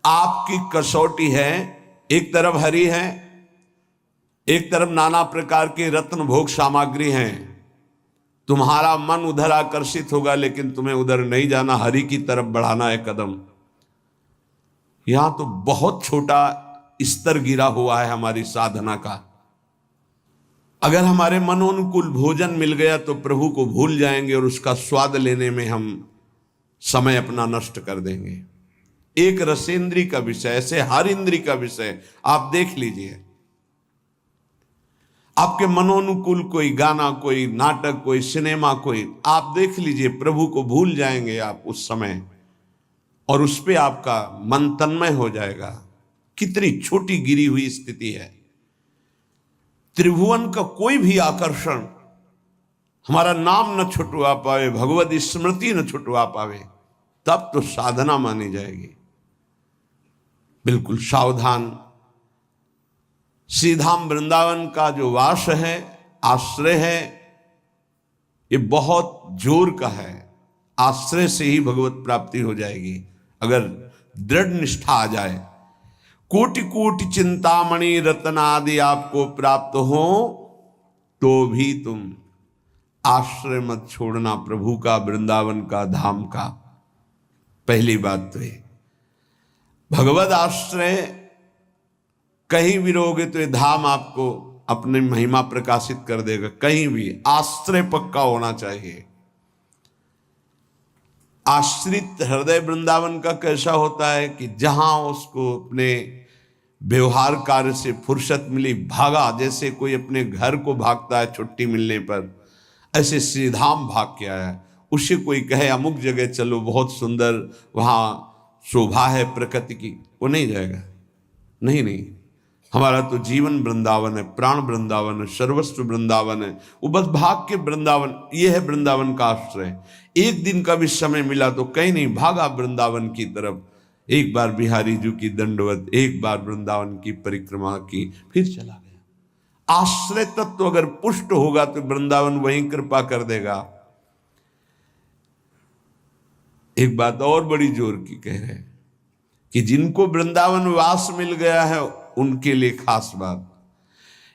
आपकी कसौटी है, एक तरफ हरि है, एक तरफ नाना प्रकार के रत्न भोग सामग्री हैं। तुम्हारा मन उधर आकर्षित होगा, लेकिन तुम्हें उधर नहीं जाना, हरि की तरफ बढ़ाना है कदम। यहां तो बहुत छोटा स्तर गिरा हुआ है हमारी साधना का। अगर हमारे मनोनुकूल भोजन मिल गया तो प्रभु को भूल जाएंगे और उसका स्वाद लेने में हम समय अपना नष्ट कर देंगे। एक रसेंद्री का विषय, ऐसे हर इंद्री का विषय आप देख लीजिए। आपके मनोनुकूल कोई गाना, कोई नाटक, कोई सिनेमा, कोई आप देख लीजिए, प्रभु को भूल जाएंगे आप उस समय, और उस पे आपका मन तन्मय हो जाएगा। कितनी छोटी गिरी हुई स्थिति है। त्रिभुवन का कोई भी आकर्षण हमारा नाम न छुटवा पावे, भगवत स्मृति न छुटवा पावे, तब तो साधना मानी जाएगी। बिल्कुल सावधान। श्रीधाम वृंदावन का जो वास है, आश्रय है, ये बहुत जोर का है। आश्रय से ही भगवत प्राप्ति हो जाएगी अगर दृढ़ निष्ठा आ जाए। कोटि कोटि चिंतामणि रत्न आदि आपको प्राप्त हो तो भी तुम आश्रय मत छोड़ना, प्रभु का, वृंदावन का, धाम का। पहली बात तो ये भगवत आश्रय कहीं भी रहोगे तो ये धाम आपको अपनी महिमा प्रकाशित कर देगा। कहीं भी आश्रय पक्का होना चाहिए। आश्रित हृदय वृंदावन का कैसा होता है कि जहां उसको अपने व्यवहार कार्य से फुर्सत मिली, भागा। जैसे कोई अपने घर को भागता है छुट्टी मिलने पर, ऐसे श्रीधाम भाग के आया। उससे कोई कहे अमुक जगह चलो, बहुत सुंदर वहां शोभा है प्रकृति की, वो नहीं जाएगा। नहीं, हमारा तो जीवन वृंदावन है, प्राण वृंदावन है, सर्वस्व वृंदावन है। वो बस भाग के वृंदावन, ये है वृंदावन का आश्रय। एक दिन का भी समय मिला तो कहीं नहीं, भागा वृंदावन की तरफ। एक बार बिहारी जी की दंडवत, एक बार वृंदावन की परिक्रमा की, फिर चला गया। आश्रय तत्व अगर पुष्ट होगा तो वृंदावन वहीं कृपा कर देगा। एक बात और बड़ी जोर की कह रहे हैं कि जिनको वृंदावन वास मिल गया है उनके लिए खास बात।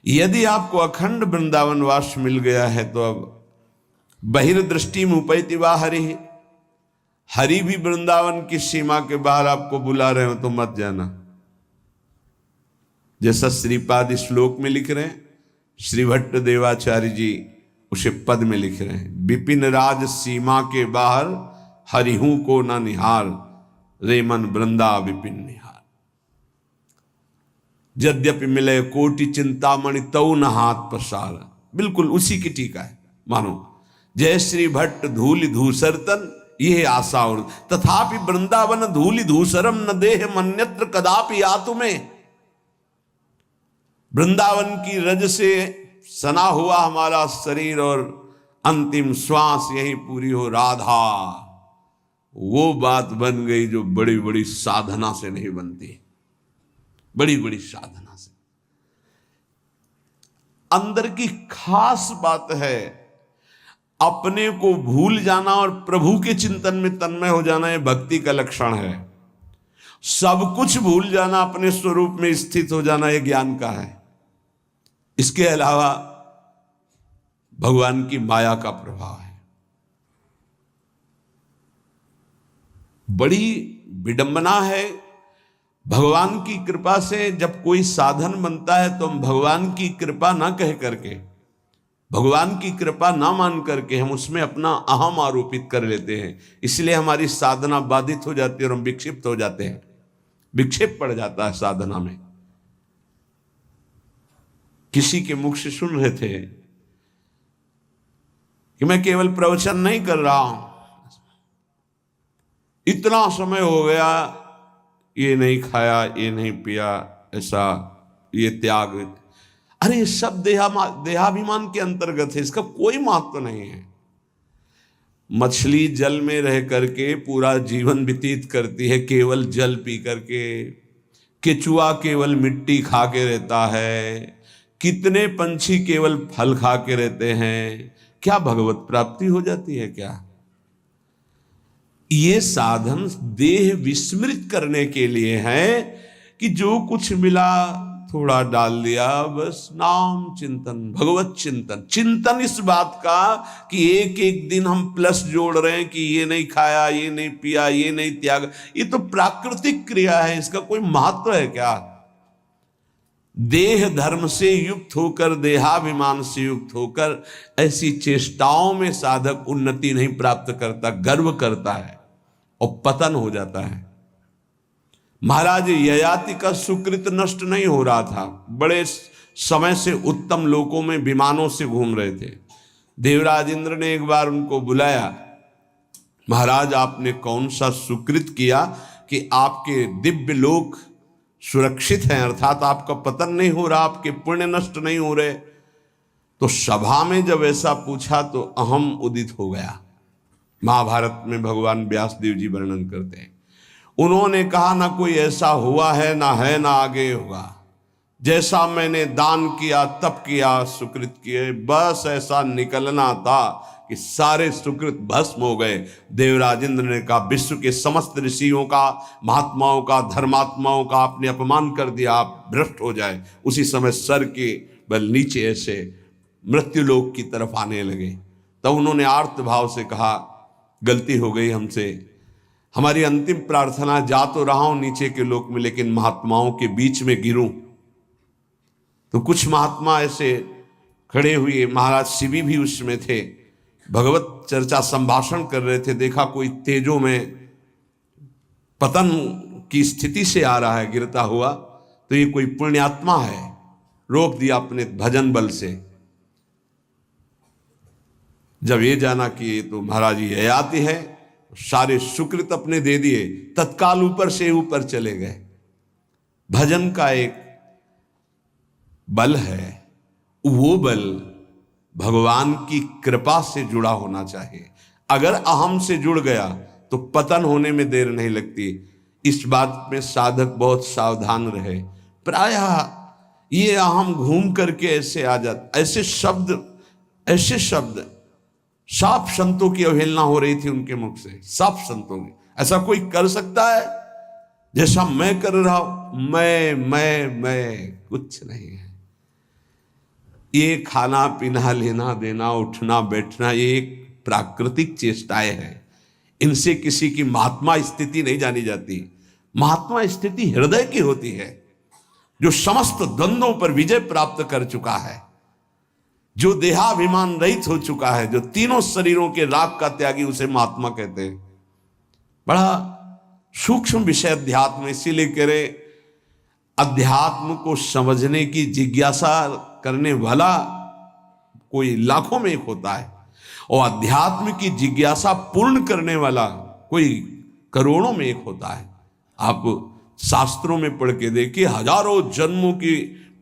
यदि आपको अखंड वृंदावन वास मिल गया है तो अब बहिर्दृष्टि में उपैति वा हरि, हरि भी वृंदावन की सीमा के बाहर आपको बुला रहे हो तो मत जाना। जैसा श्रीपाद श्लोक में लिख रहे हैं, श्री भट्ट देवाचार्य जी उसे पद में लिख रहे हैं, विपिन राज सीमा के बाहर हरिहू को न निहार, रे मन वृंदा विपिन निहार। यद्यपि मिले कोटि चिंतामणि तऊ न हाथ पसार। बिल्कुल उसी की टीका है मानो। जय श्री भट्ट धूलि धूसरतन ये आशा और, तथापि वृंदावन धूलि धूसरम न देह मन्यत्र कदापि आतु में। वृंदावन की रज से सना हुआ हमारा शरीर और अंतिम श्वास यही पूरी हो राधा, वो बात बन गई जो बड़ी बड़ी साधना से नहीं बनती। बड़ी बड़ी साधना से अंदर की खास बात है। अपने को भूल जाना और प्रभु के चिंतन में तन्मय हो जाना, यह भक्ति का लक्षण है। सब कुछ भूल जाना, अपने स्वरूप में स्थित हो जाना, यह ज्ञान का है। इसके अलावा भगवान की माया का प्रभाव है। बड़ी विडंबना है। भगवान की कृपा से जब कोई साधन बनता है तो हम भगवान की कृपा ना कह करके, भगवान की कृपा ना मान करके हम उसमें अपना अहम आरोपित कर लेते हैं। इसलिए हमारी साधना बाधित हो जाती है और हम विक्षिप्त हो जाते हैं। विक्षेप पड़ जाता है साधना में। किसी के मुख से सुन रहे थे कि मैं केवल प्रवचन नहीं कर रहा हूं, इतना समय हो गया, ये नहीं खाया, ये नहीं पिया, ऐसा, ये त्याग। अरे ये सब देहाभिमान के अंतर्गत है, इसका कोई महत्व नहीं है। मछली जल में रह करके पूरा जीवन व्यतीत करती है केवल जल पी करके। केचुआ केवल मिट्टी खा के रहता है। कितने पंछी केवल फल खा के रहते हैं। क्या भगवत प्राप्ति हो जाती है क्या? ये साधन देह विस्मृत करने के लिए है कि जो कुछ मिला थोड़ा डाल दिया, बस नाम चिंतन, भगवत चिंतन। चिंतन इस बात का कि एक एक दिन हम प्लस जोड़ रहे हैं कि ये नहीं खाया, ये नहीं पिया, ये नहीं त्याग, ये तो प्राकृतिक क्रिया है, इसका कोई महत्व है क्या? देह धर्म से युक्त होकर, देहाभिमान से युक्त होकर ऐसी चेष्टाओं में साधक उन्नति नहीं प्राप्त करता, गर्व करता है और पतन हो जाता है। महाराज ययाति का सुकृत नष्ट नहीं हो रहा था, बड़े समय से उत्तम लोकों में विमानों से घूम रहे थे। देवराज इंद्र ने एक बार उनको बुलाया, महाराज आपने कौन सा सुकृत किया कि आपके दिव्य लोक सुरक्षित हैं, अर्थात आपका पतन नहीं हो रहा, आपके पुण्य नष्ट नहीं हो रहे? तो सभा में जब ऐसा पूछा तो अहम उदित हो गया। महाभारत में भगवान व्यासदेव जी वर्णन करते हैं, उन्होंने कहा ना कोई ऐसा हुआ है ना आगे होगा, जैसा मैंने दान किया तप किया, सुकृत किए, बस ऐसा निकलना था कि सारे सुकृत भस्म हो गए। देवराज इंद्र ने कहा विश्व के समस्त ऋषियों का, महात्माओं का, धर्मात्माओं का आपने अपमान कर दिया, आप भ्रष्ट हो जाए। उसी समय सर के बल नीचे ऐसे मृत्युलोक की तरफ आने लगे। तब उन्होंने आर्त भाव से कहा गलती हो गई हमसे, हमारी अंतिम प्रार्थना, जा तो रहा हूं नीचे के लोक में, लेकिन महात्माओं के बीच में गिरूं। तो कुछ महात्मा ऐसे खड़े हुए, महाराज शिवी भी उसमें थे, भगवत चर्चा संभाषण कर रहे थे, देखा कोई तेजों में पतन की स्थिति से आ रहा है गिरता हुआ, तो ये कोई पुण्यात्मा है, रोक दिया अपने भजन बल से। जब ये जाना कि तो महाराज ये आती है, सारे सुकृत अपने दे दिए, तत्काल ऊपर से ऊपर चले गए। भजन का एक बल है, वो बल भगवान की कृपा से जुड़ा होना चाहिए। अगर अहम से जुड़ गया तो पतन होने में देर नहीं लगती। इस बात में साधक बहुत सावधान रहे। प्रायः ये अहम घूम करके ऐसे आ जाता, ऐसे शब्द साफ संतों की अवहेलना हो रही थी उनके मुख से, साफ संतों की। ऐसा कोई कर सकता है जैसा मैं कर रहा हूं? मैं कुछ नहीं है। ये खाना पीना, लेना देना, उठना बैठना, ये एक प्राकृतिक चेष्टाएं हैं। इनसे किसी की महात्मा स्थिति नहीं जानी जाती। महात्मा स्थिति हृदय की होती है, जो समस्त द्वंद्वों पर विजय प्राप्त कर चुका है, जो देहाभिमान रहित हो चुका है, जो तीनों शरीरों के राग का त्यागी, उसे महात्मा कहते हैं। बड़ा सूक्ष्म विषय अध्यात्म, इसीलिए कह रहे अध्यात्म को समझने की जिज्ञासा करने वाला कोई लाखों में एक होता है, और अध्यात्म की जिज्ञासा पूर्ण करने वाला कोई करोड़ों में एक होता है। आप शास्त्रों में पढ़ के देखिए, हजारों जन्मों की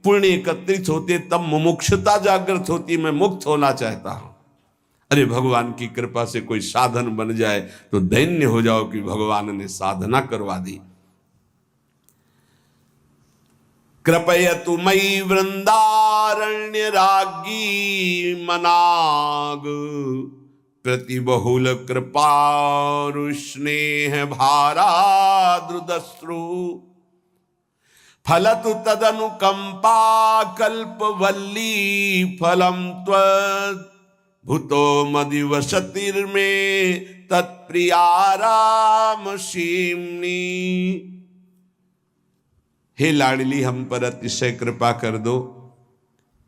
पुण्य एकत्रित होते तब मुमुक्षुता जागृत होती, मैं मुक्त होना चाहता हूं। अरे भगवान की कृपा से कोई साधन बन जाए तो दैन्य हो जाओ कि भगवान ने साधना करवा दी। कृपयतु मयि वृंदारण्य राज्ञी मनाग, प्रतिबहुल कृपारु स्नेह भाराद्रुदश्रु, फलतु तदनुकंपा कल्पवल्ली फलम त्वत्, भूतो मदिवसतिर्मे तत्प्रियाराम सीमनी। हे लाडली हम पर अतिशय कृपा कर दो,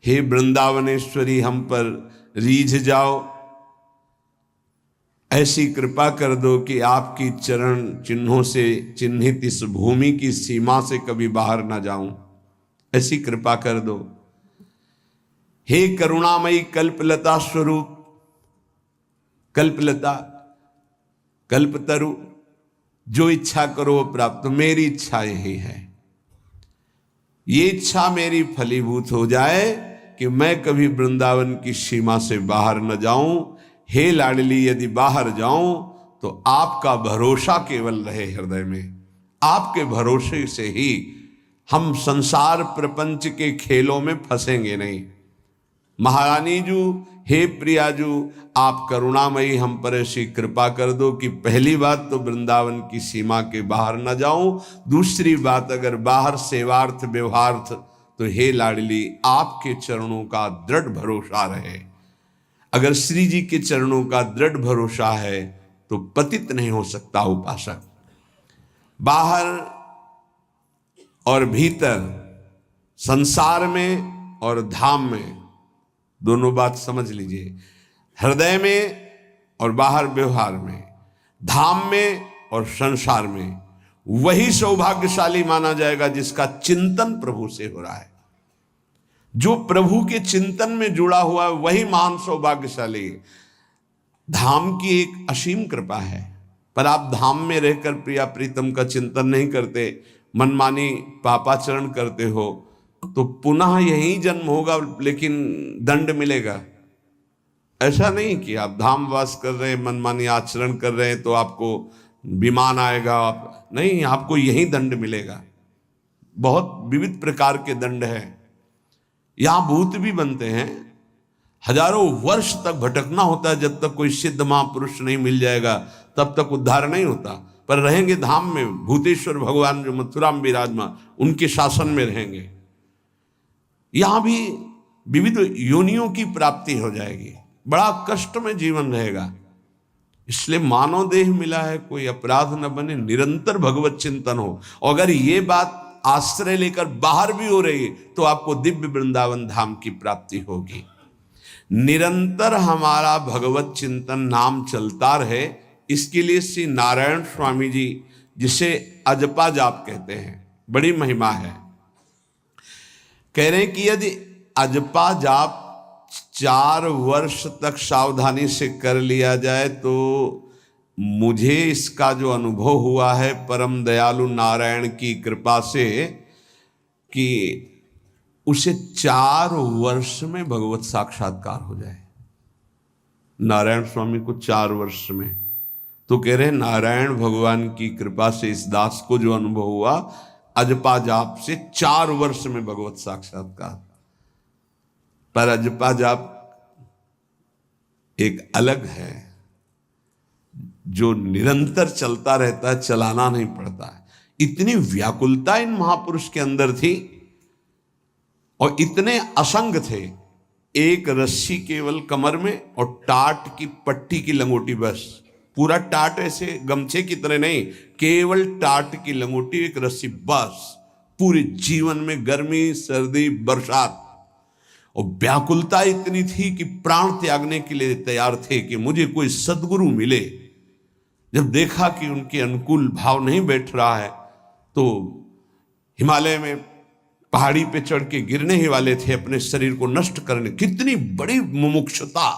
हे वृंदावनेश्वरी हम पर रीझ जाओ, ऐसी कृपा कर दो कि आपकी चरण चिन्हों से चिन्हित इस भूमि की सीमा से कभी बाहर ना जाऊं, ऐसी कृपा कर दो। हे करुणामयी कल्पलता स्वरूप, कल्पलता कल्पतरु, जो इच्छा करो वो प्राप्त। मेरी इच्छा यही है, ये इच्छा मेरी फलीभूत हो जाए कि मैं कभी वृंदावन की सीमा से बाहर न जाऊं। हे लाडली, यदि बाहर जाऊं तो आपका भरोसा केवल रहे हृदय में। आपके भरोसे से ही हम संसार प्रपंच के खेलों में फंसेंगे नहीं। महारानी जी हे प्रियाजू, आप करुणामयी हम पर ऐसी कृपा कर दो कि पहली बात तो वृंदावन की सीमा के बाहर न जाऊं, दूसरी बात अगर बाहर सेवार्थ व्यवहार्थ तो हे लाडली आपके चरणों का दृढ़ भरोसा रहे। अगर श्री जी के चरणों का दृढ़ भरोसा है तो पतित नहीं हो सकता उपासक। बाहर और भीतर, संसार में और धाम में, दोनों बात समझ लीजिए। हृदय में और बाहर व्यवहार में, धाम में और संसार में, वही सौभाग्यशाली माना जाएगा जिसका चिंतन प्रभु से हो रहा है। जो प्रभु के चिंतन में जुड़ा हुआ है वही महान सौभाग्यशाली है। धाम की एक असीम कृपा है, पर आप धाम में रहकर प्रिया प्रीतम का चिंतन नहीं करते, मनमानी पापाचरण करते हो, तो पुनः यही जन्म होगा लेकिन दंड मिलेगा। ऐसा नहीं कि आप धाम वास कर रहे हैं, मनमानी आचरण कर रहे हैं तो आपको विमान आएगा, नहीं, आपको यही दंड मिलेगा। बहुत विविध प्रकार के दंड है। यहां भूत भी बनते हैं, हजारों वर्ष तक भटकना होता है, जब तक कोई सिद्ध महापुरुष नहीं मिल जाएगा तब तक उद्धार नहीं होता। पर रहेंगे धाम में, भूतेश्वर भगवान जो मथुरा में विराजमान, उनके शासन में रहेंगे। यहां भी विविध योनियों की प्राप्ति हो जाएगी, बड़ा कष्ट में जीवन रहेगा। इसलिए मानव देह मिला है, कोई अपराध न बने, निरंतर भगवत चिंतन हो। और अगर ये बात आश्रय लेकर बाहर भी हो रही है तो आपको दिव्य वृंदावन धाम की प्राप्ति होगी। निरंतर हमारा भगवत चिंतन नाम चलता रहे, इसके लिए श्री नारायण स्वामी जी, जिसे अजपा जाप कहते हैं, बड़ी महिमा है। कह रहे हैं कि यदि अजपा जाप 4 वर्ष तक सावधानी से कर लिया जाए तो मुझे इसका जो अनुभव हुआ है परम दयालु नारायण की कृपा से, कि उसे 4 वर्ष में भगवत साक्षात्कार हो जाए। नारायण स्वामी को 4 वर्ष में, तो कह रहे नारायण भगवान की कृपा से इस दास को जो अनुभव हुआ अजपा जाप से 4 वर्ष में भगवत साक्षात्कार। पर अजपा जाप एक अलग है, जो निरंतर चलता रहता है, चलाना नहीं पड़ता है। इतनी व्याकुलता इन महापुरुष के अंदर थी और इतने असंग थे। एक रस्सी केवल कमर में और टाट की पट्टी की लंगोटी, बस। पूरा टाट ऐसे गमछे की तरह नहीं, केवल टाट की लंगोटी, एक रस्सी, बस। पूरे जीवन में गर्मी, सर्दी, बरसात, और व्याकुलता इतनी थी कि प्राण त्यागने के लिए तैयार थे कि मुझे कोई सद्गुरु मिले। जब देखा कि उनके अनुकूल भाव नहीं बैठ रहा है तो हिमालय में पहाड़ी पे चढ़ के गिरने ही वाले थे अपने शरीर को नष्ट करने। कितनी बड़ी मुमुक्षुता!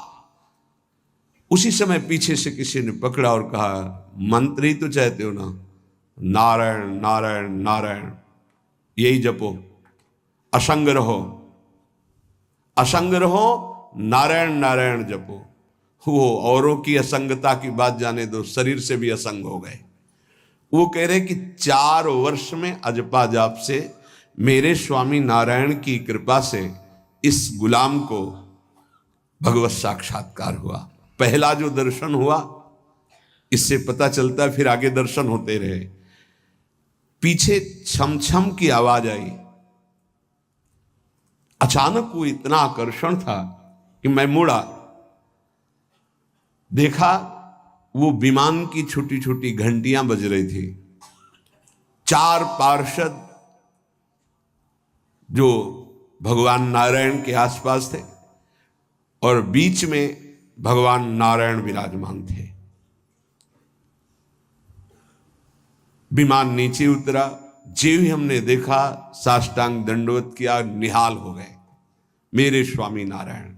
उसी समय पीछे से किसी ने पकड़ा और कहा, मंत्र ही तो चाहते हो ना, नारायण नारायण नारायण, यही जपो, असंग रहो, असंग रहो, नारायण नारायण जपो। वो औरों की असंगता की बात जाने दो, शरीर से भी असंग हो गए। वो कह रहे कि 4 वर्ष में अजपा जाप से मेरे स्वामी नारायण की कृपा से इस गुलाम को भगवत साक्षात्कार हुआ। पहला जो दर्शन हुआ, इससे पता चलता है फिर आगे दर्शन होते रहे। पीछे छम छम की आवाज आई। अचानक वो इतना आकर्षण था कि मैं मुड़ा, देखा वो विमान की छोटी छोटी घंटियां बज रही थी। 4 पार्षद जो भगवान नारायण के आसपास थे और बीच में भगवान नारायण विराजमान थे। विमान नीचे उतरा, जो ही हमने देखा साष्टांग दंडवत किया, निहाल हो गए। मेरे स्वामी नारायण,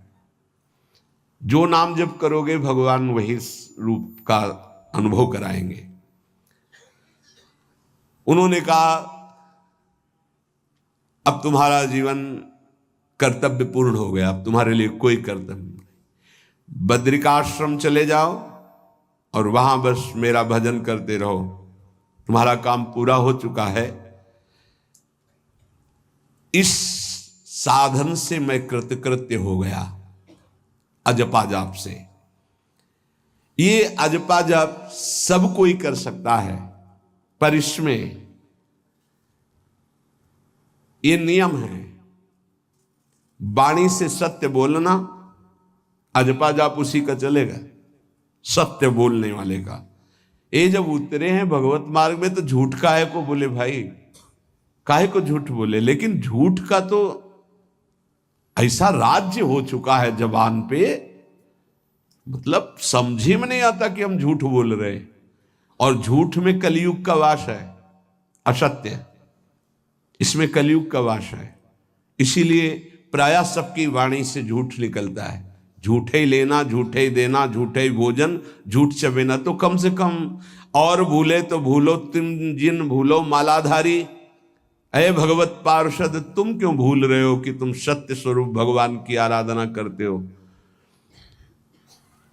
जो नाम जप करोगे भगवान वही रूप का अनुभव कराएंगे। उन्होंने कहा, अब तुम्हारा जीवन कर्तव्य पूर्ण हो गया, अब तुम्हारे लिए कोई कर्तव्य नहीं। बद्रिकाश्रम चले जाओ और वहां बस मेरा भजन करते रहो, तुम्हारा काम पूरा हो चुका है। इस साधन से मैं कृतकृत्य हो गया। अजपा जाप से। ये अजपा जाप सब कोई कर सकता है, पर इसमें ये नियम है, वाणी से सत्य बोलना। अजपा जाप उसी का चलेगा, सत्य बोलने वाले का। ये जब उतरे हैं भगवत मार्ग में तो झूठ काहे को बोले भाई, काहे को झूठ बोले। लेकिन झूठ का तो ऐसा राज्य हो चुका है जबान पे, मतलब समझे में नहीं आता कि हम झूठ बोल रहे हैं। और झूठ में कलयुग का वास है, असत्य, इसमें कलयुग का वास है। इसीलिए प्रायः सबकी वाणी से झूठ निकलता है। झूठे ही लेना, झूठे ही देना, झूठे ही भोजन, झूठ चबेना। तो कम से कम और भूले तो भूलो तुम जिन भूलो मालाधारी, अय भगवत पार्षद तुम क्यों भूल रहे हो कि तुम सत्य स्वरूप भगवान की आराधना करते हो।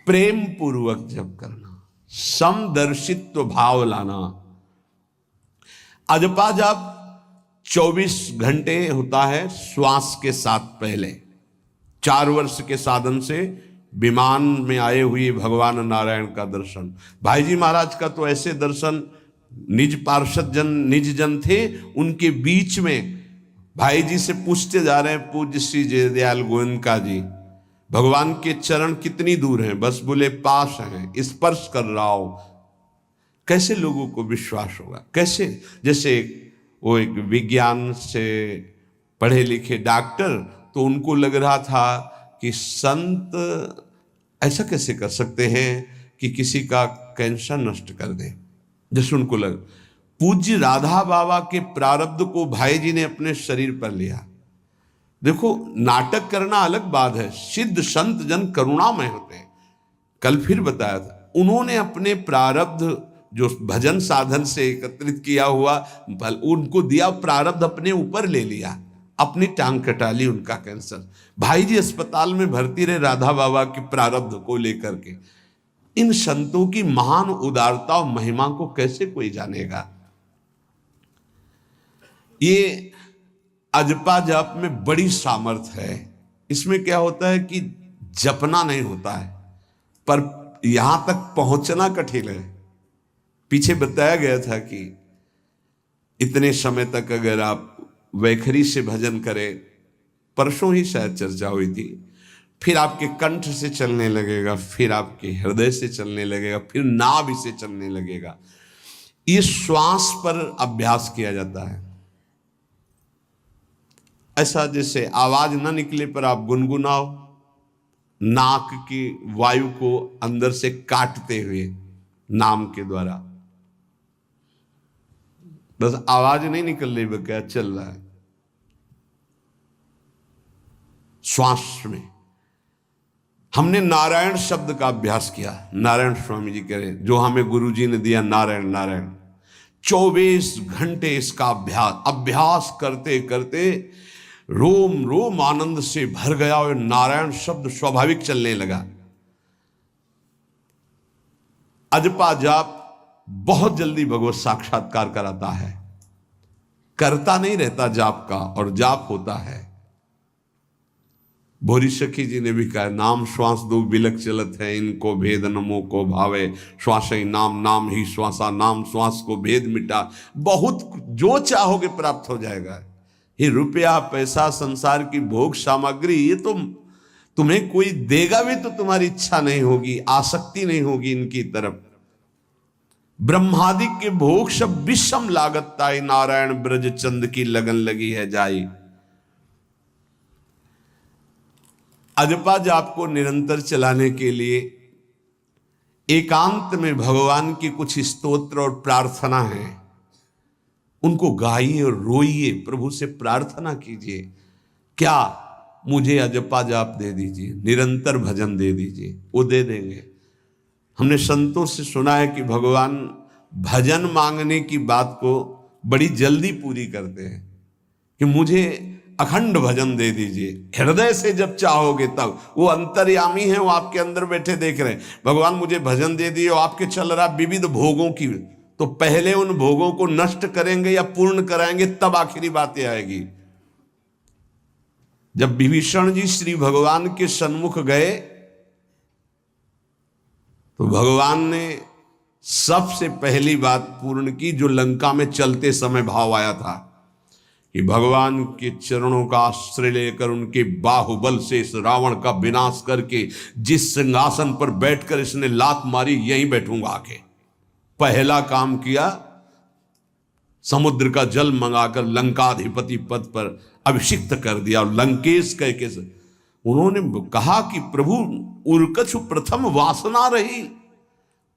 प्रेम पूर्वक जप करना, समदर्शित्व भाव लाना। अजपा जाप 24 घंटे होता है श्वास के साथ। पहले 4 वर्ष के साधन से विमान में आए हुए भगवान नारायण का दर्शन। भाई जी महाराज का तो ऐसे दर्शन, निज पार्षद जन निज जन थे, उनके बीच में भाई जी से पूछते जा रहे हैं, पूज्य श्री जयदयाल गोयनका जी, भगवान के चरण कितनी दूर हैं? बस बोले पास हैं, स्पर्श कर रहा हो। कैसे लोगों को विश्वास होगा? कैसे? जैसे वो एक विज्ञान से पढ़े लिखे डॉक्टर, तो उनको लग रहा था कि संत ऐसा कैसे कर सकते हैं कि किसी का कैंसर नष्ट कर दे। जैसे उनको लग, पूज्य राधा बाबा के प्रारब्ध को भाई जी ने अपने शरीर पर लिया। देखो, नाटक करना अलग बात है, सिद्ध संत जन करुणामय होते हैं। कल फिर बताया था, उन्होंने अपने प्रारब्ध जो भजन साधन से एकत्रित किया हुआ उनको दिया, प्रारब्ध अपने ऊपर ले लिया, अपनी टांग कटा ली उनका कैंसर। भाई जी अस्पताल में भर्ती रहे राधा बाबा के प्रारब्ध को लेकर के। इन संतों की महान उदारता और महिमा को कैसे कोई जानेगा। ये अजपा जाप में बड़ी सामर्थ्य है। इसमें क्या होता है कि जपना नहीं होता है, पर यहां तक पहुंचना कठिन है। पीछे बताया गया था कि इतने समय तक अगर आप वैखरी से भजन करें, परसों ही शायद चर्चा हुई थी, फिर आपके कंठ से चलने लगेगा, फिर आपके हृदय से चलने लगेगा, फिर नाभि से चलने लगेगा। ये श्वास पर अभ्यास किया जाता है। ऐसा जैसे आवाज ना निकले पर आप गुनगुनाओ, नाक की वायु को अंदर से काटते हुए नाम के द्वारा, बस आवाज नहीं निकल रही, वो क्या चल रहा है श्वास में। हमने नारायण शब्द का अभ्यास किया। नारायण स्वामी जी कह रहे, जो हमें गुरुजी ने दिया, नारायण नारायण। 24 घंटे इसका अभ्यास करते करते रोम रोम आनंद से भर गया और नारायण शब्द स्वाभाविक चलने लगा। अजपा जाप बहुत जल्दी भगवत साक्षात्कार कराता है। करता नहीं रहता जाप का, और जाप होता है। भोरी सखी जी ने भी कहा, नाम श्वास दो बिलक चलत है, इनको भेद नमो को भावे, श्वास ही नाम नाम ही श्वासा, नाम श्वास को भेद मिटा। बहुत जो चाहोगे प्राप्त हो जाएगा। ये रुपया पैसा संसार की भोग सामग्री, ये तो तुम्हें कोई देगा भी तो तुम्हारी इच्छा नहीं होगी, आसक्ति नहीं होगी इनकी तरफ। ब्रह्मादि के भोग सब विषम लागत ताई, नारायण ब्रज चंद की लगन लगी है जाई। अजपा जाप को निरंतर चलाने के लिए एकांत में भगवान की कुछ स्तोत्र और प्रार्थना है, उनको गाइए और रोइए, प्रभु से प्रार्थना कीजिए। क्या? मुझे अजपा जाप दे दीजिए, निरंतर भजन दे दीजिए। वो दे देंगे। हमने संतों से सुना है कि भगवान भजन मांगने की बात को बड़ी जल्दी पूरी करते हैं, कि मुझे अखंड भजन दे दीजिए, हृदय से जब चाहोगे तब। वो अंतर्यामी है, वो आपके अंदर बैठे देख रहे हैं। भगवान मुझे भजन दे दिए, और आपके चल रहा विविध भोगों की, तो पहले उन भोगों को नष्ट करेंगे या पूर्ण कराएंगे, तब आखिरी बातें आएगी। जब विभीषण जी श्री भगवान के सन्मुख गए तो भगवान ने सबसे पहली बात पूर्ण की जो लंका में चलते समय भाव आया था कि भगवान के चरणों का आश्रय लेकर उनके बाहुबल से इस रावण का विनाश करके जिस सिंहासन पर बैठकर इसने लात मारी यहीं बैठूंगा आके। पहला काम किया, समुद्र का जल मंगाकर लंकाधिपति पद पर अभिषिक्त कर दिया। और लंकेश कह के उन्होंने कहा कि प्रभु उर्कछु प्रथम वासना रही,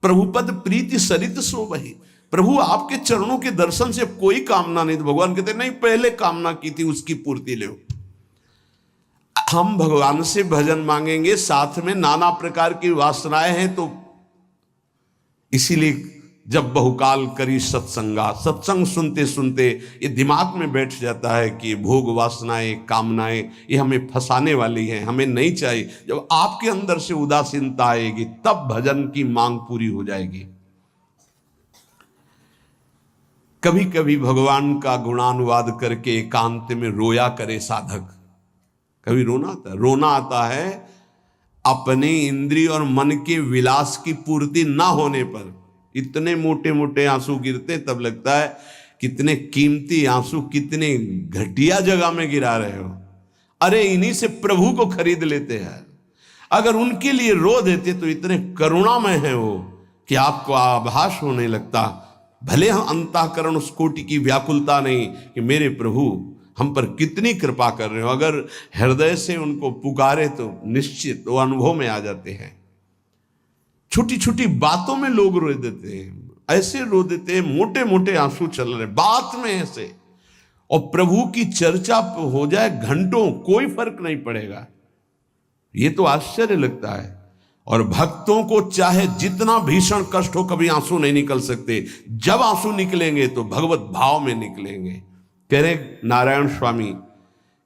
प्रभुपद प्रीति सरित सो बही। प्रभु आपके चरणों के दर्शन से कोई कामना नहीं। तो भगवान कहते नहीं, पहले कामना की थी उसकी पूर्ति ले। हम भगवान से भजन मांगेंगे, साथ में नाना प्रकार की वासनाएं हैं, तो इसीलिए जब बहुकाल करी सत्संगा, सत्संग सुनते सुनते ये दिमाग में बैठ जाता है कि भोग वासनाएं कामनाएं ये हमें फंसाने वाली हैं, हमें नहीं चाहिए। जब आपके अंदर से उदासीनता आएगी तब भजन की मांग पूरी हो जाएगी। कभी कभी भगवान का गुणानुवाद करके एकांत में रोया करे साधक। कभी रोना आता है अपने इंद्रिय और मन के विलास की पूर्ति ना होने पर। इतने मोटे मोटे आंसू गिरते, तब लगता है कितने कीमती आंसू कितने घटिया जगह में गिरा रहे हो। अरे इन्हीं से प्रभु को खरीद लेते हैं। अगर उनके लिए रो देते तो इतने करुणामय हैं वो कि आपको आभास होने लगता। भले हम अंतःकरण उस कोटि की व्याकुलता नहीं कि मेरे प्रभु हम पर कितनी कृपा कर रहे हो, अगर हृदय से उनको पुकारे तो निश्चित वो अनुभव में आ जाते हैं। छोटी छोटी बातों में लोग रो देते हैं, ऐसे रो देते हैं, मोटे मोटे आंसू चल रहे बात में ऐसे। और प्रभु की चर्चा हो जाए घंटों, कोई फर्क नहीं पड़ेगा। ये तो आश्चर्य लगता है। और भक्तों को चाहे जितना भीषण कष्ट हो, कभी आंसू नहीं निकल सकते। जब आंसू निकलेंगे तो भगवत भाव में निकलेंगे। कह रहे नारायण स्वामी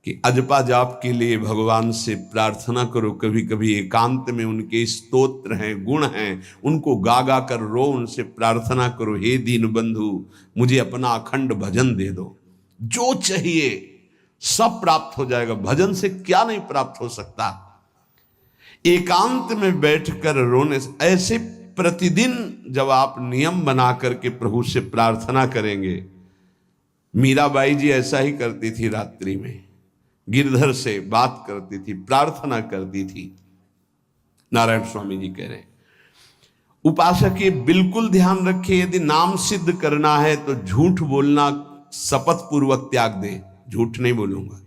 कि अजपा जाप के लिए भगवान से प्रार्थना करो। कभी कभी एकांत में उनके स्तोत्र हैं, गुण हैं, उनको गा गा कर रो, उनसे प्रार्थना करो, हे दीन बंधु मुझे अपना अखंड भजन दे दो। जो चाहिए सब प्राप्त हो जाएगा। भजन से क्या नहीं प्राप्त हो सकता। एकांत में बैठकर रोने से, ऐसे प्रतिदिन जब आप नियम बना करके प्रभु से प्रार्थना करेंगे। मीराबाई जी ऐसा ही करती थी, रात्रि में गिरधर से बात करती थी, प्रार्थना करती थी। नारायण स्वामी जी कह रहे हैं उपासक ये बिल्कुल ध्यान रखे, यदि नाम सिद्ध करना है तो झूठ बोलना शपथ पूर्वक त्याग दे। झूठ नहीं बोलूंगा।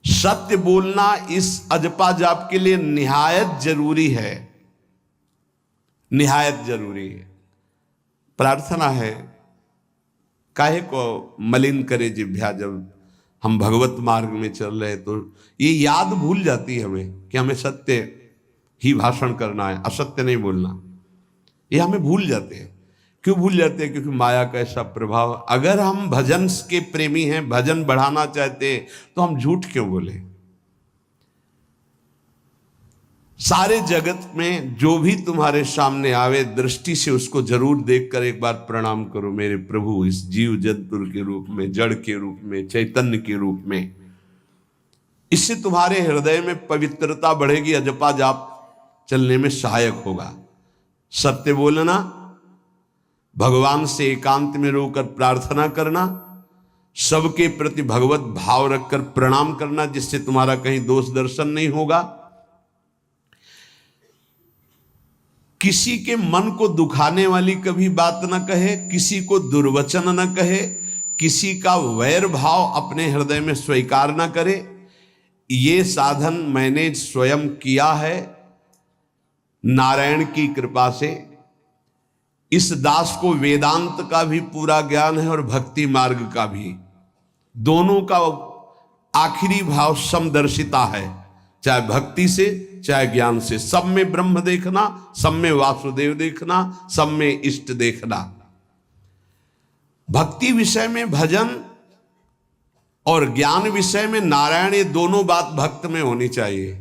सत्य बोलना इस अजपा जाप के लिए निहायत जरूरी है, निहायत जरूरी है। प्रार्थना है, काहे को मलिन करे जिह्वा। जब हम भगवत मार्ग में चल रहे तो ये याद भूल जाती है हमें कि हमें सत्य ही भाषण करना है, असत्य नहीं बोलना। ये हमें भूल जाते हैं। क्यों भूल जाते हैं? क्योंकि माया का ऐसा प्रभाव। अगर हम भजन के प्रेमी हैं, भजन बढ़ाना चाहते हैं, तो हम झूठ क्यों बोले? सारे जगत में जो भी तुम्हारे सामने आवे, दृष्टि से उसको जरूर देखकर एक बार प्रणाम करो। मेरे प्रभु इस जीव जंतु के रूप में, जड़ के रूप में, चैतन्य के रूप में। इससे तुम्हारे हृदय में पवित्रता बढ़ेगी, अजपा जाप चलने में सहायक होगा। सत्य बोलना, भगवान से एकांत में रोकर प्रार्थना करना, सबके प्रति भगवत भाव रखकर प्रणाम करना, जिससे तुम्हारा कहीं दोष दर्शन नहीं होगा। किसी के मन को दुखाने वाली कभी बात न कहे, किसी को दुर्वचन न कहे, किसी का वैर भाव अपने हृदय में स्वीकार न करे। ये साधन मैंने स्वयं किया है नारायण की कृपा से। इस दास को वेदांत का भी पूरा ज्ञान है और भक्ति मार्ग का भी। दोनों का आखिरी भाव समदर्शिता है, चाहे भक्ति से चाहे ज्ञान से। सब में ब्रह्म देखना, सब में वासुदेव देखना, सब में इष्ट देखना। भक्ति विषय में भजन और ज्ञान विषय में नारायण, ये दोनों बात भक्त में होनी चाहिए।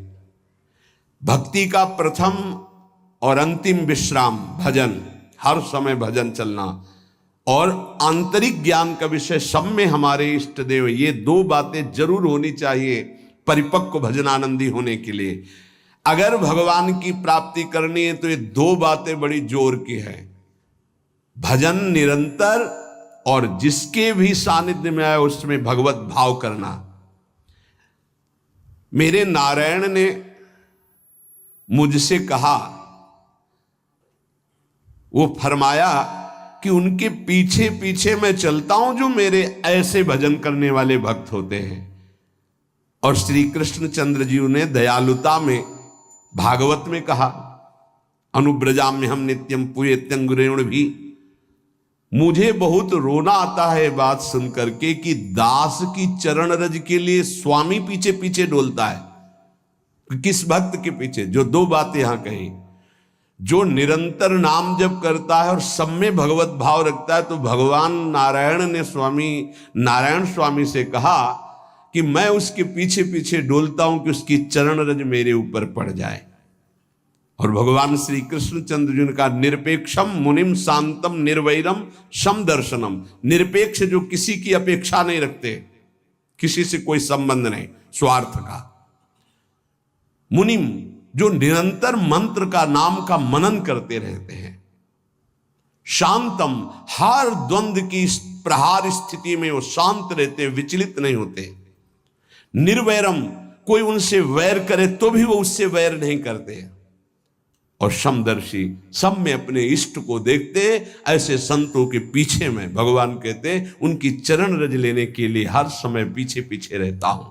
भक्ति का प्रथम और अंतिम विश्राम भजन, हर समय भजन चलना। और आंतरिक ज्ञान का विषय सब में हमारे इष्ट देव। ये दो बातें जरूर होनी चाहिए परिपक्व भजनानंदी होने के लिए। अगर भगवान की प्राप्ति करनी है तो ये दो बातें बड़ी जोर की है, भजन निरंतर और जिसके भी सानिध्य में आए उसमें भगवत भाव करना। मेरे नारायण ने मुझसे कहा, वो फरमाया कि उनके पीछे पीछे मैं चलता हूं जो मेरे ऐसे भजन करने वाले भक्त होते हैं। और श्री कृष्ण चंद्र जी ने दयालुता में भागवत में कहा, अनुब्रजाम्य हम नित्यम पुयत्यंगुरेण भी। मुझे बहुत रोना आता है बात सुनकर के कि दास की चरण रज के लिए स्वामी पीछे पीछे डोलता है। किस भक्त के पीछे? जो दो बातें यहां कही, जो निरंतर नाम जप करता है और सब में भगवत भाव रखता है। तो भगवान नारायण ने नारायण स्वामी से कहा कि मैं उसके पीछे पीछे डोलता हूं कि उसकी चरण रज मेरे ऊपर पड़ जाए। और भगवान श्री कृष्ण चंद्र जी ने कहा, निरपेक्षम मुनिम शांतम निर्वैरम सम दर्शनम। निरपेक्ष जो किसी की अपेक्षा नहीं रखते, किसी से कोई संबंध नहीं, स्वार्थ का। मुनिम जो निरंतर मंत्र का नाम का मनन करते रहते हैं। शांतम हर द्वंद्व की प्रहार स्थिति में वो शांत रहते, विचलित नहीं होते। निर्वैरम कोई उनसे वैर करे तो भी वो उससे वैर नहीं करते। और समदर्शी सब में अपने इष्ट को देखते। ऐसे संतों के पीछे में भगवान कहते उनकी चरण रज लेने के लिए हर समय पीछे पीछे रहता हूं।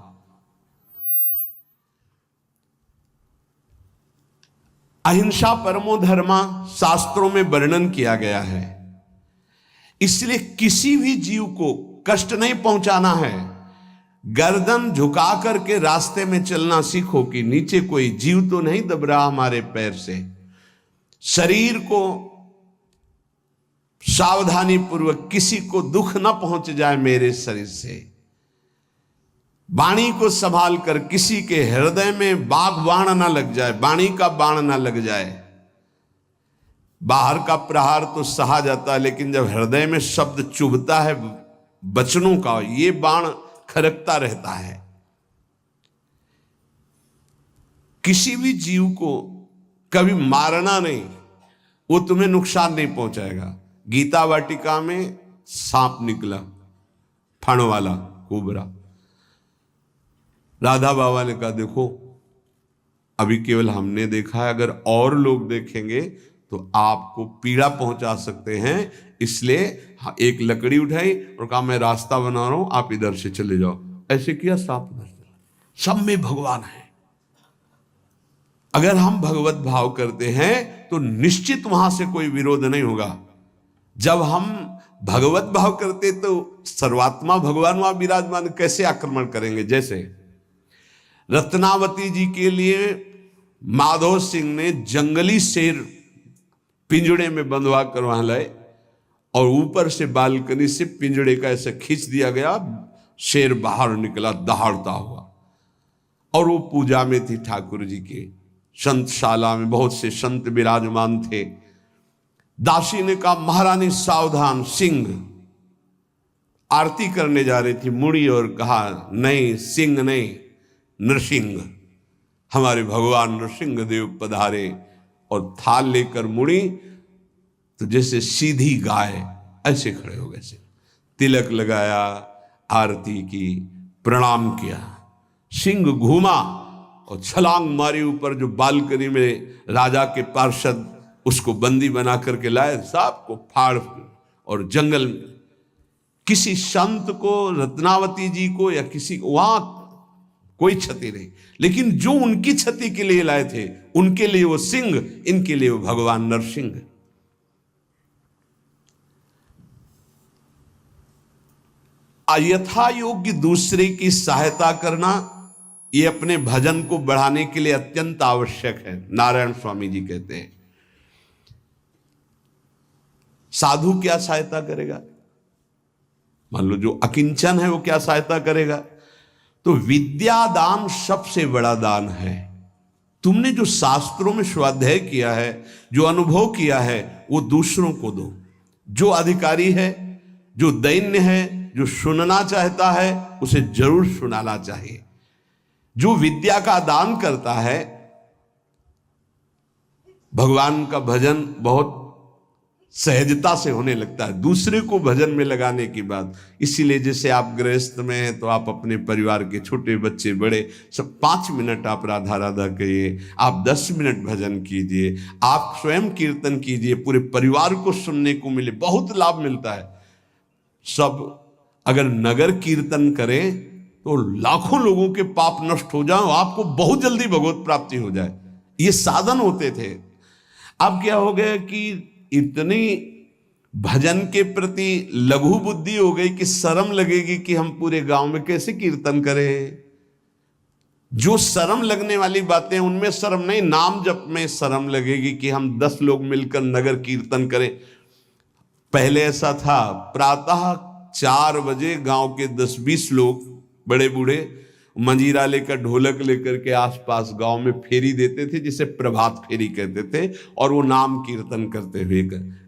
अहिंसा परमो धर्मा शास्त्रों में वर्णन किया गया है। इसलिए किसी भी जीव को कष्ट नहीं पहुंचाना है। गर्दन झुका करके रास्ते में चलना सीखो कि नीचे कोई जीव तो नहीं दब रहा हमारे पैर से। शरीर को सावधानी पूर्वक, किसी को दुख न पहुंच जाए मेरे शरीर से। वाणी को संभाल कर, किसी के हृदय में बाघ बाण ना लग जाए, वाणी का बाण ना लग जाए। बाहर का प्रहार तो सहा जाता है, लेकिन जब हृदय में शब्द चुभता है वचनों का, ये बाण खरकता रहता है। किसी भी जीव को कभी मारना नहीं, वो तुम्हें नुकसान नहीं पहुंचाएगा। गीता वाटिका में सांप निकला, फण वाला कोबरा। राधा बाबा ने कहा, देखो अभी केवल हमने देखा है, अगर और लोग देखेंगे तो आपको पीड़ा पहुंचा सकते हैं। इसलिए एक लकड़ी उठाई और कहा, मैं रास्ता बना रहा हूं, आप इधर से चले जाओ। ऐसे किया, सांप उधर चला। सब में भगवान है। अगर हम भगवत भाव करते हैं तो निश्चित वहां से कोई विरोध नहीं होगा। जब हम भगवत भाव करते तो सर्वात्मा भगवान वहां विराजमान, कैसे आक्रमण करेंगे? जैसे रत्नावती जी के लिए माधव सिंह ने जंगली शेर पिंजड़े में बंधवा कर वहां लाए और ऊपर से बालकनी से पिंजड़े का ऐसे खींच दिया गया, शेर बाहर निकला दहाड़ता हुआ। और वो पूजा में थी ठाकुर जी के। संतशाला में बहुत से संत विराजमान थे। दासी ने कहा, महारानी सावधान, सिंह। आरती करने जा रही थी, मुड़ी और कहा, नहीं सिंह नहीं, नृसिंह। हमारे भगवान नृसिंह देव पधारे। और थाल लेकर मुड़ी तो जैसे सीधी गाय ऐसे खड़े हो गए। तिलक लगाया, आरती की, प्रणाम किया। सिंह घूमा और छलांग मारी ऊपर, जो बालकनी में राजा के पार्षद उसको बंदी बना करके लाए, सांप को फाड़ और जंगल में। किसी संत को, रत्नावती जी को या किसी को वहां कोई क्षति नहीं, लेकिन जो उनकी क्षति के लिए लाए थे उनके लिए वो सिंह, इनके लिए वो भगवान नरसिंह। यथा योग्य दूसरे की सहायता करना, ये अपने भजन को बढ़ाने के लिए अत्यंत आवश्यक है। नारायण स्वामी जी कहते हैं, साधु क्या सहायता करेगा? मान लो जो अकिंचन है वो क्या सहायता करेगा? तो विद्या दान सबसे बड़ा दान है। तुमने जो शास्त्रों में स्वाध्याय किया है, जो अनुभव किया है, वो दूसरों को दो। जो अधिकारी है, जो दैन्य है, जो सुनना चाहता है, उसे जरूर सुनाना चाहिए। जो विद्या का दान करता है भगवान का भजन बहुत सहजता से होने लगता है दूसरे को भजन में लगाने की बात। इसीलिए जैसे आप गृहस्थ में हैं तो आप अपने परिवार के छोटे बच्चे बड़े सब 5 मिनट आप राधा राधा कहिए, आप 10 मिनट भजन कीजिए, आप स्वयं कीर्तन कीजिए, पूरे परिवार को सुनने को मिले, बहुत लाभ मिलता है। सब अगर नगर कीर्तन करें तो लाखों लोगों के पाप नष्ट हो जाए, आपको बहुत जल्दी भगवत प्राप्ति हो जाए। ये साधन होते थे। अब क्या हो गया कि इतनी भजन के प्रति लघु बुद्धि हो गई कि शर्म लगेगी कि हम पूरे गांव में कैसे कीर्तन करें। जो शर्म लगने वाली बातें उनमें शर्म नहीं, नाम जप में शर्म लगेगी कि हम 10 लोग मिलकर नगर कीर्तन करें। पहले ऐसा था, प्रातः 4 बजे गांव के 10-20 लोग बड़े बूढ़े मंजीरा लेकर ढोलक लेकर के आसपास गांव में फेरी देते थे, जिसे प्रभात फेरी कहते थे, और वो नाम कीर्तन करते हुए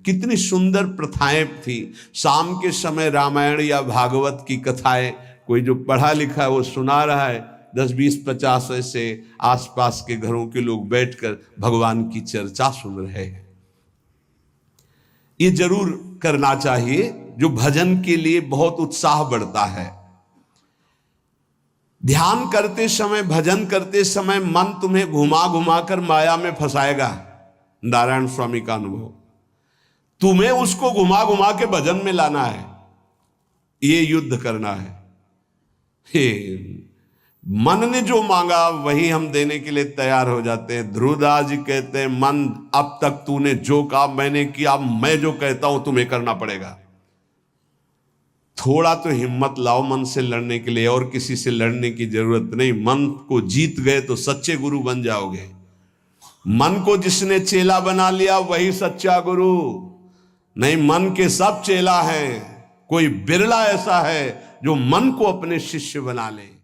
कितनी सुंदर प्रथाएं थी। शाम के समय रामायण या भागवत की कथाएं कोई जो पढ़ा लिखा है वो सुना रहा है, 10-20-50 ऐसे आसपास के घरों के लोग बैठकर भगवान की चर्चा सुन रहे हैं। ये जरूर करना चाहिए, जो भजन के लिए बहुत उत्साह बढ़ता है। ध्यान करते समय, भजन करते समय मन तुम्हें घुमा घुमा कर माया में फंसाएगा। नारायण स्वामी का अनुभव, तुम्हें उसको घुमा घुमा के भजन में लाना है, ये युद्ध करना है। हे मन ने जो मांगा वही हम देने के लिए तैयार हो जाते हैं। ध्रुवदास जी कहते हैं, मन अब तक तूने जो कहा मैंने किया, मैं जो कहता हूं तुम्हें करना पड़ेगा। थोड़ा तो हिम्मत लाओ मन से लड़ने के लिए, और किसी से लड़ने की जरूरत नहीं। मन को जीत गए तो सच्चे गुरु बन जाओगे। मन को जिसने चेला बना लिया वही सच्चा गुरु नहीं। मन के सब चेला हैं, कोई बिरला ऐसा है जो मन को अपने शिष्य बना ले।